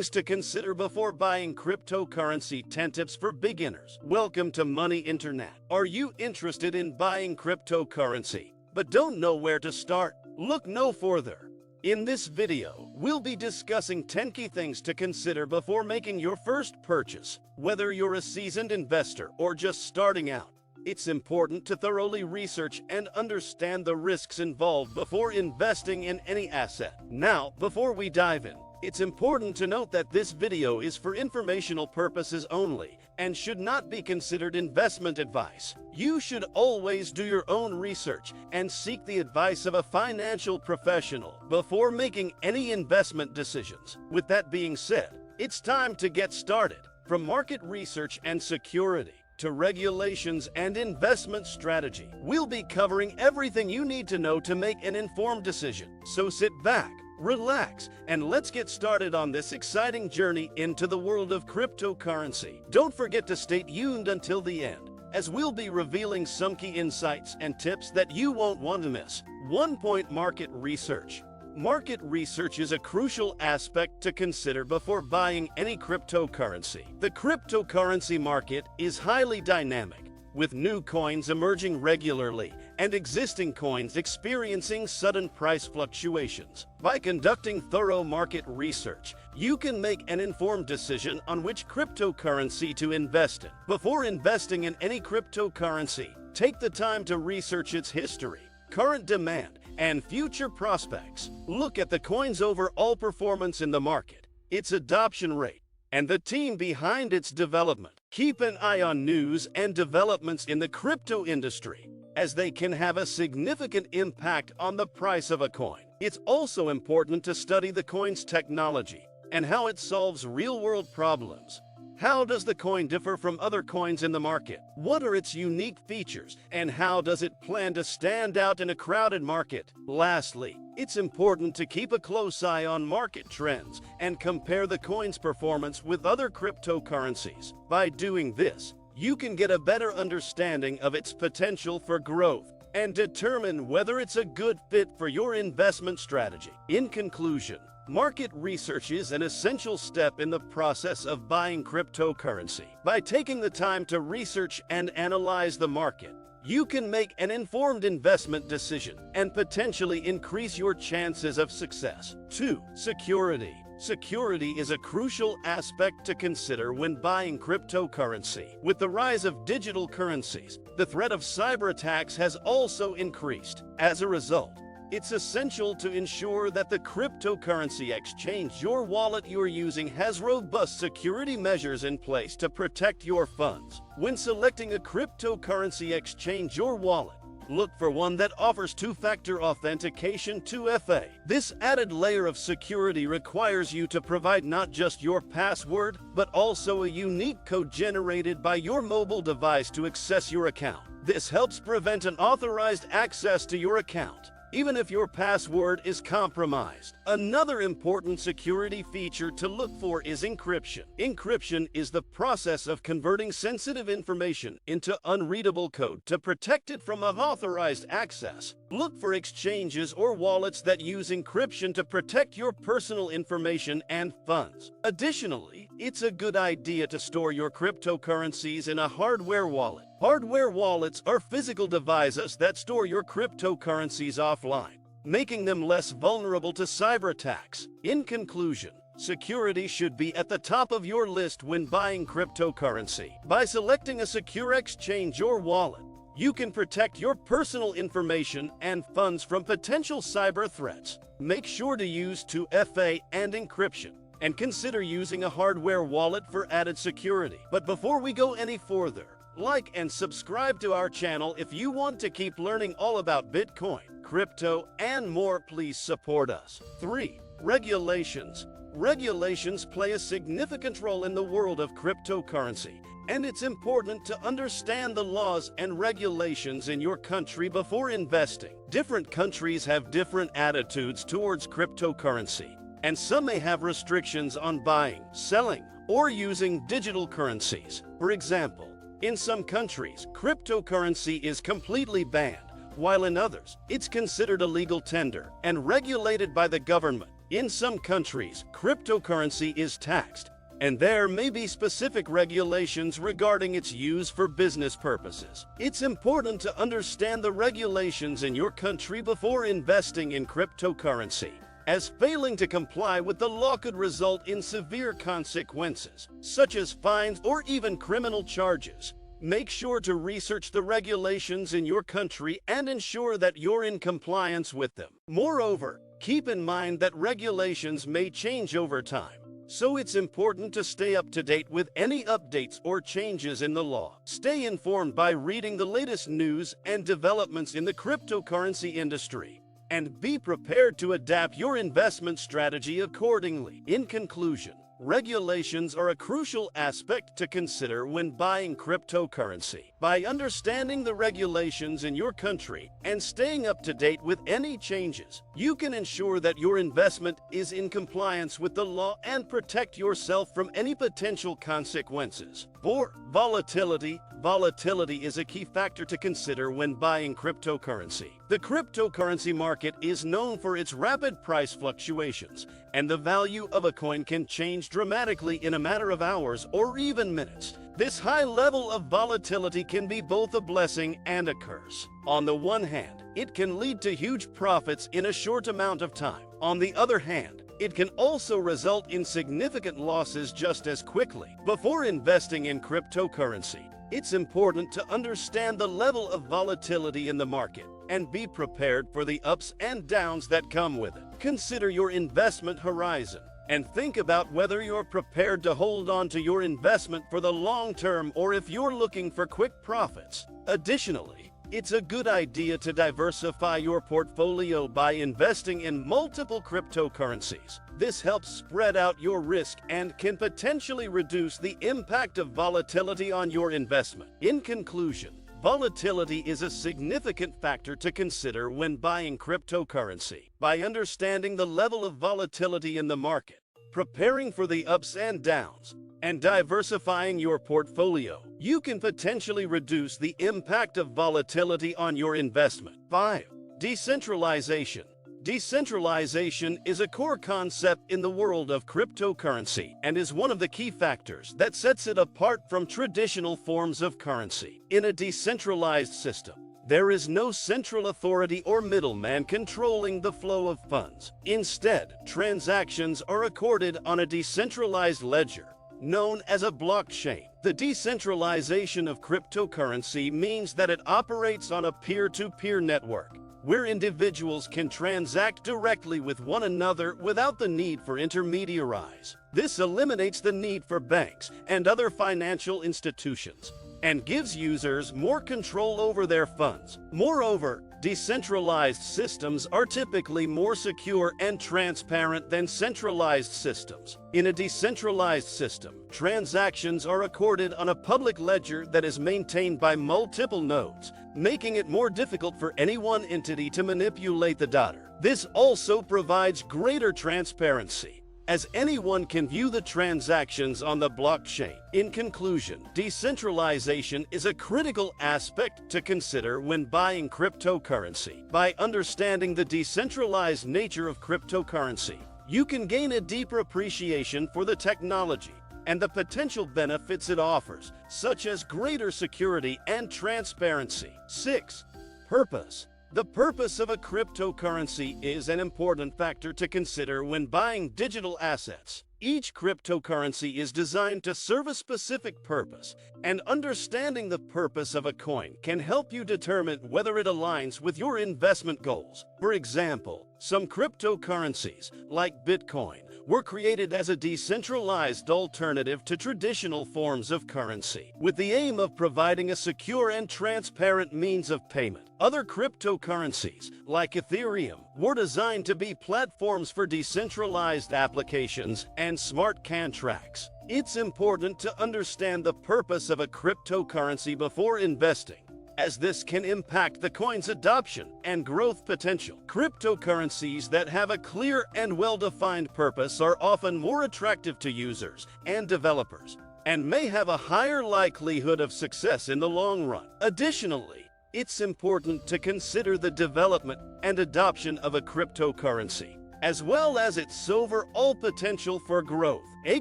things to consider before buying cryptocurrency. 10 tips for beginners. Welcome to Money Internet. Are you interested in buying cryptocurrency but don't know where to start? Look no further. In this video, we'll be discussing 10 key things to consider before making your first purchase. Whether you're a seasoned investor or just starting out, it's important to thoroughly research and understand the risks involved before investing in any asset. Now, before we dive in, it's important to note that this video is for informational purposes only and should not be considered investment advice. You should always do your own research and seek the advice of a financial professional before making any investment decisions. With that being said, it's time to get started. From market research and security to regulations and investment strategy, we'll be covering everything you need to know to make an informed decision. So sit back, relax, and let's get started on this exciting journey into the world of cryptocurrency. Don't forget to stay tuned until the end, as we'll be revealing some key insights and tips that you won't want to miss. 1. Market research. Market research is a crucial aspect to consider before buying any cryptocurrency. The cryptocurrency market is highly dynamic, with new coins emerging regularly and existing coins experiencing sudden price fluctuations. By conducting thorough market research, you can make an informed decision on which cryptocurrency to invest in. Before investing in any cryptocurrency, take the time to research its history, current demand, and future prospects. Look at the coin's overall performance in the market, its adoption rate, and the team behind its development. Keep an eye on news and developments in the crypto industry, as they can have a significant impact on the price of a coin. It's also important to study the coin's technology and how it solves real-world problems. How does the coin differ from other coins in the market? What are its unique features, and how does it plan to stand out in a crowded market? Lastly, it's important to keep a close eye on market trends and compare the coin's performance with other cryptocurrencies. By doing this, you can get a better understanding of its potential for growth and determine whether it's a good fit for your investment strategy. In conclusion, market research is an essential step in the process of buying cryptocurrency. By taking the time to research and analyze the market, you can make an informed investment decision and potentially increase your chances of success. 2. Security. Security is a crucial aspect to consider when buying cryptocurrency. With the rise of digital currencies, the threat of cyber attacks has also increased. As a result, it's essential to ensure that the cryptocurrency exchange your wallet you're using has robust security measures in place to protect your funds. When selecting a cryptocurrency exchange your wallet, look for one that offers two-factor authentication 2FA. This added layer of security requires you to provide not just your password, but also a unique code generated by your mobile device to access your account. This helps prevent unauthorized access to your account, even if your password is compromised. Another important security feature to look for is encryption. Encryption is the process of converting sensitive information into unreadable code to protect it from unauthorized access. Look for exchanges or wallets that use encryption to protect your personal information and funds. Additionally, it's a good idea to store your cryptocurrencies in a hardware wallet. Hardware wallets are physical devices that store your cryptocurrencies offline, making them less vulnerable to cyber attacks. In conclusion, security should be at the top of your list when buying cryptocurrency. By selecting a secure exchange or wallet, you can protect your personal information and funds from potential cyber threats. Make sure to use 2FA and encryption, and consider using a hardware wallet for added security. But before we go any further, like and subscribe to our channel if you want to keep learning all about Bitcoin, crypto, and more. Please support us. 3. Regulations. Regulations play a significant role in the world of cryptocurrency, and it's important to understand the laws and regulations in your country before investing. Different countries have different attitudes towards cryptocurrency, and some may have restrictions on buying, selling, or using digital currencies. For example, in some countries, cryptocurrency is completely banned, while in others, it's considered a legal tender and regulated by the government. In some countries, cryptocurrency is taxed, and there may be specific regulations regarding its use for business purposes. It's important to understand the regulations in your country before investing in cryptocurrency, as failing to comply with the law could result in severe consequences, such as fines or even criminal charges. Make sure to research the regulations in your country and ensure that you're in compliance with them. Moreover, keep in mind that regulations may change over time, so it's important to stay up to date with any updates or changes in the law. Stay informed by reading the latest news and developments in the cryptocurrency industry, and be prepared to adapt your investment strategy accordingly. In conclusion, regulations are a crucial aspect to consider when buying cryptocurrency. By understanding the regulations in your country and staying up to date with any changes, you can ensure that your investment is in compliance with the law and protect yourself from any potential consequences. 4. Volatility. Volatility is a key factor to consider when buying cryptocurrency. The cryptocurrency market is known for its rapid price fluctuations, and the value of a coin can change dramatically in a matter of hours or even minutes. This high level of volatility can be both a blessing and a curse. On the one hand, it can lead to huge profits in a short amount of time. On the other hand, it can also result in significant losses just as quickly. Before investing in cryptocurrency, it's important to understand the level of volatility in the market and be prepared for the ups and downs that come with it. Consider your investment horizon and think about whether you're prepared to hold on to your investment for the long term or if you're looking for quick profits. Additionally, it's a good idea to diversify your portfolio by investing in multiple cryptocurrencies. This helps spread out your risk and can potentially reduce the impact of volatility on your investment. In conclusion, volatility is a significant factor to consider when buying cryptocurrency. By understanding the level of volatility in the market, preparing for the ups and downs, and diversifying your portfolio, you can potentially reduce the impact of volatility on your investment. 5. Decentralization. Decentralization is a core concept in the world of cryptocurrency and is one of the key factors that sets it apart from traditional forms of currency. In a decentralized system, there is no central authority or middleman controlling the flow of funds. Instead, transactions are recorded on a decentralized ledger, known as a blockchain. The decentralization of cryptocurrency means that it operates on a peer-to-peer network, where individuals can transact directly with one another without the need for intermediaries. This eliminates the need for banks and other financial institutions and gives users more control over their funds. Moreover, decentralized systems are typically more secure and transparent than centralized systems. In a decentralized system, transactions are recorded on a public ledger that is maintained by multiple nodes, making it more difficult for any one entity to manipulate the data. This also provides greater transparency, as anyone can view the transactions on the blockchain. In conclusion, decentralization is a critical aspect to consider when buying cryptocurrency. By understanding the decentralized nature of cryptocurrency, you can gain a deeper appreciation for the technology and the potential benefits it offers, such as greater security and transparency. 6. Purpose. The purpose of a cryptocurrency is an important factor to consider when buying digital assets. Each cryptocurrency is designed to serve a specific purpose, and understanding the purpose of a coin can help you determine whether it aligns with your investment goals. For example, some cryptocurrencies, like Bitcoin, were created as a decentralized alternative to traditional forms of currency, with the aim of providing a secure and transparent means of payment. Other cryptocurrencies, like Ethereum, were designed to be platforms for decentralized applications and smart contracts. It's important to understand the purpose of a cryptocurrency before investing, as this can impact the coin's adoption and growth potential. Cryptocurrencies that have a clear and well-defined purpose are often more attractive to users and developers, and may have a higher likelihood of success in the long run. Additionally, it's important to consider the development and adoption of a cryptocurrency. as well as its overall potential for growth. A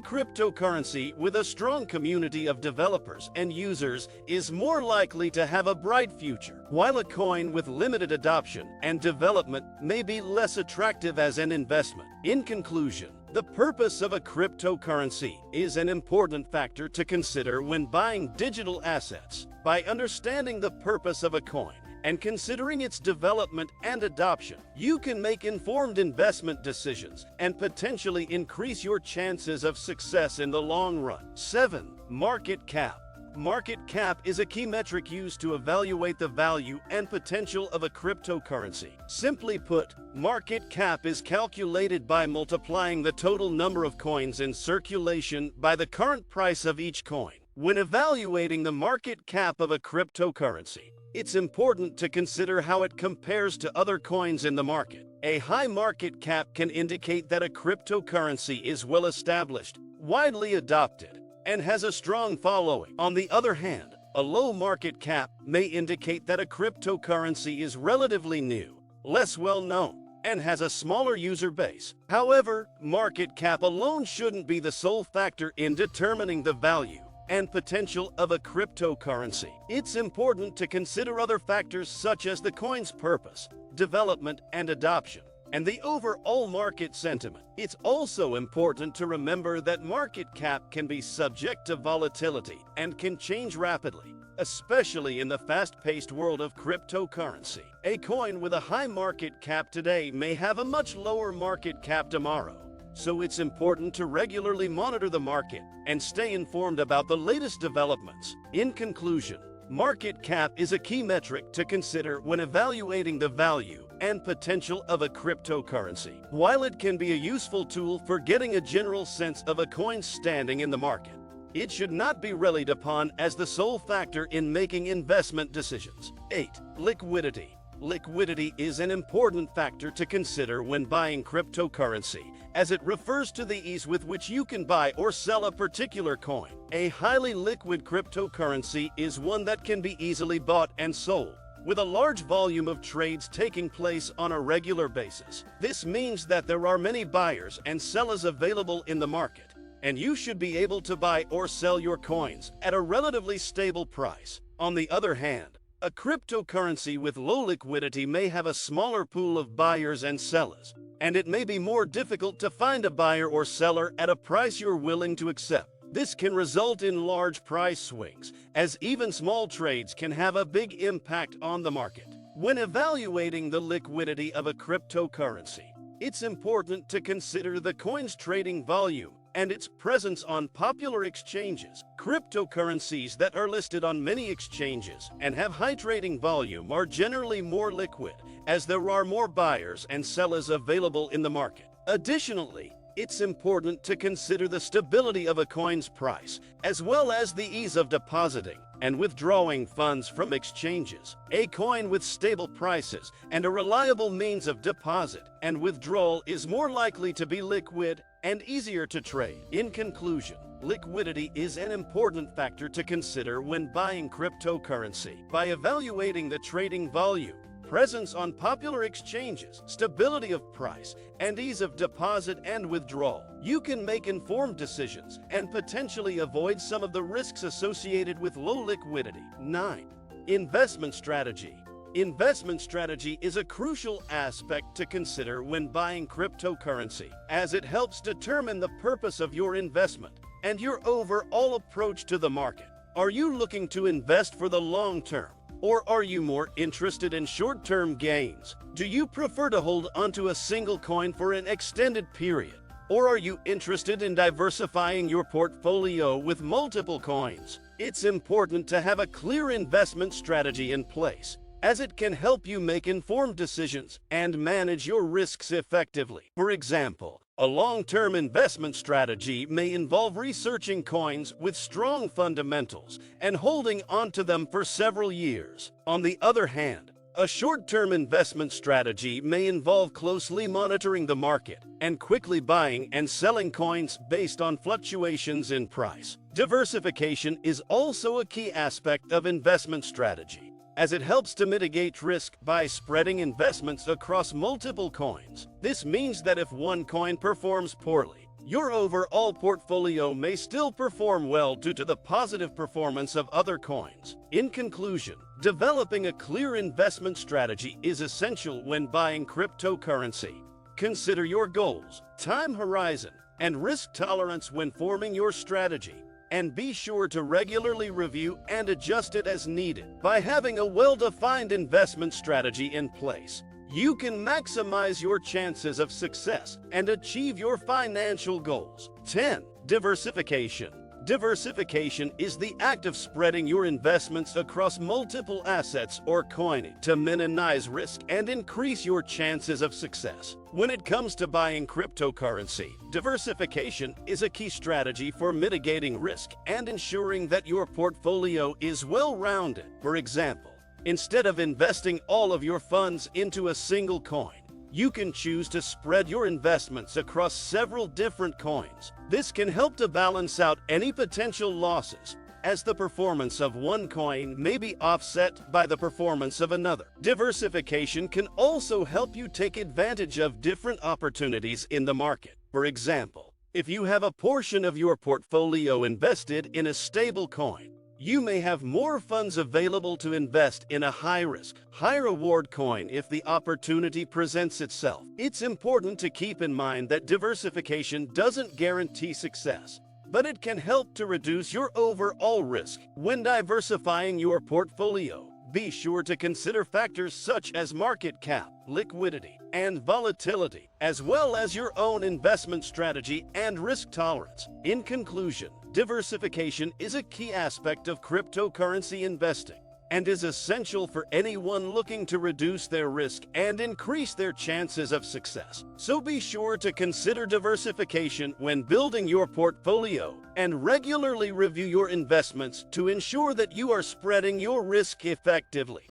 cryptocurrency with a strong community of developers and users is more likely to have a bright future, while a coin with limited adoption and development may be less attractive as an investment. In conclusion, the purpose of a cryptocurrency is an important factor to consider when buying digital assets. By understanding the purpose of a coin and considering its development and adoption, you can make informed investment decisions and potentially increase your chances of success in the long run. 7. Market cap. Market cap is a key metric used to evaluate the value and potential of a cryptocurrency. Simply put, market cap is calculated by multiplying the total number of coins in circulation by the current price of each coin. When evaluating the market cap of a cryptocurrency, it's important to consider how it compares to other coins in the market. A high market cap can indicate that a cryptocurrency is well established, widely adopted, and has a strong following. On the other hand, a low market cap may indicate that a cryptocurrency is relatively new, less well known, and has a smaller user base. However, market cap alone shouldn't be the sole factor in determining the value and potential of a cryptocurrency. It's important to consider other factors such as the coin's purpose, development, and adoption, and the overall market sentiment. It's also important to remember that market cap can be subject to volatility and can change rapidly, especially in the fast-paced world of cryptocurrency. A coin with a high market cap today may have a much lower market cap tomorrow, so it's important to regularly monitor the market and stay informed about the latest developments. In conclusion, market cap is a key metric to consider when evaluating the value and potential of a cryptocurrency. While it can be a useful tool for getting a general sense of a coin's standing in the market, it should not be relied upon as the sole factor in making investment decisions. 8. Liquidity. Liquidity is an important factor to consider when buying cryptocurrency, as it refers to the ease with which you can buy or sell a particular coin. A highly liquid cryptocurrency is one that can be easily bought and sold, with a large volume of trades taking place on a regular basis. This means that there are many buyers and sellers available in the market, and you should be able to buy or sell your coins at a relatively stable price. On the other hand, a cryptocurrency with low liquidity may have a smaller pool of buyers and sellers, and it may be more difficult to find a buyer or seller at a price you're willing to accept. This can result in large price swings, as even small trades can have a big impact on the market. When evaluating the liquidity of a cryptocurrency, it's important to consider the coin's trading volume and its presence on popular exchanges. Cryptocurrencies that are listed on many exchanges and have high trading volume are generally more liquid, as there are more buyers and sellers available in the market. Additionally, it's important to consider the stability of a coin's price, as well as the ease of depositing and withdrawing funds from exchanges. A coin with stable prices and a reliable means of deposit and withdrawal is more likely to be liquid and easier to trade. In conclusion, liquidity is an important factor to consider when buying cryptocurrency. By evaluating the trading volume, presence on popular exchanges, stability of price, and ease of deposit and withdrawal, you can make informed decisions and potentially avoid some of the risks associated with low liquidity. 9. Investment strategy. Investment strategy is a crucial aspect to consider when buying cryptocurrency, as it helps determine the purpose of your investment and your overall approach to the market. Are you looking to invest for the long term, or are you more interested in short-term gains? Do you prefer to hold onto a single coin for an extended period, or are you interested in diversifying your portfolio with multiple coins? It's important to have a clear investment strategy in place, as it can help you make informed decisions and manage your risks effectively. For example, a long-term investment strategy may involve researching coins with strong fundamentals and holding onto them for several years. On the other hand, a short-term investment strategy may involve closely monitoring the market and quickly buying and selling coins based on fluctuations in price. Diversification is also a key aspect of investment strategy. as it helps to mitigate risk by spreading investments across multiple coins. This means that if one coin performs poorly, your overall portfolio may still perform well due to the positive performance of other coins. In conclusion, developing a clear investment strategy is essential when buying cryptocurrency. Consider your goals, time horizon, and risk tolerance when forming your strategy, and be sure to regularly review and adjust it as needed. By having a well-defined investment strategy in place, you can maximize your chances of success and achieve your financial goals. 10. Diversification. Diversification is the act of spreading your investments across multiple assets or coins to minimize risk and increase your chances of success. When it comes to buying cryptocurrency, diversification is a key strategy for mitigating risk and ensuring that your portfolio is well-rounded. For example, instead of investing all of your funds into a single coin, you can choose to spread your investments across several different coins. This can help to balance out any potential losses, as the performance of one coin may be offset by the performance of another. Diversification can also help you take advantage of different opportunities in the market. For example, if you have a portion of your portfolio invested in a stable coin, you may have more funds available to invest in a high-risk, high-reward coin if the opportunity presents itself. It's important to keep in mind that diversification doesn't guarantee success, but it can help to reduce your overall risk. When diversifying your portfolio, be sure to consider factors such as market cap, liquidity, and volatility, as well as your own investment strategy and risk tolerance. In conclusion, diversification is a key aspect of cryptocurrency investing and is essential for anyone looking to reduce their risk and increase their chances of success. So be sure to consider diversification when building your portfolio and regularly review your investments to ensure that you are spreading your risk effectively.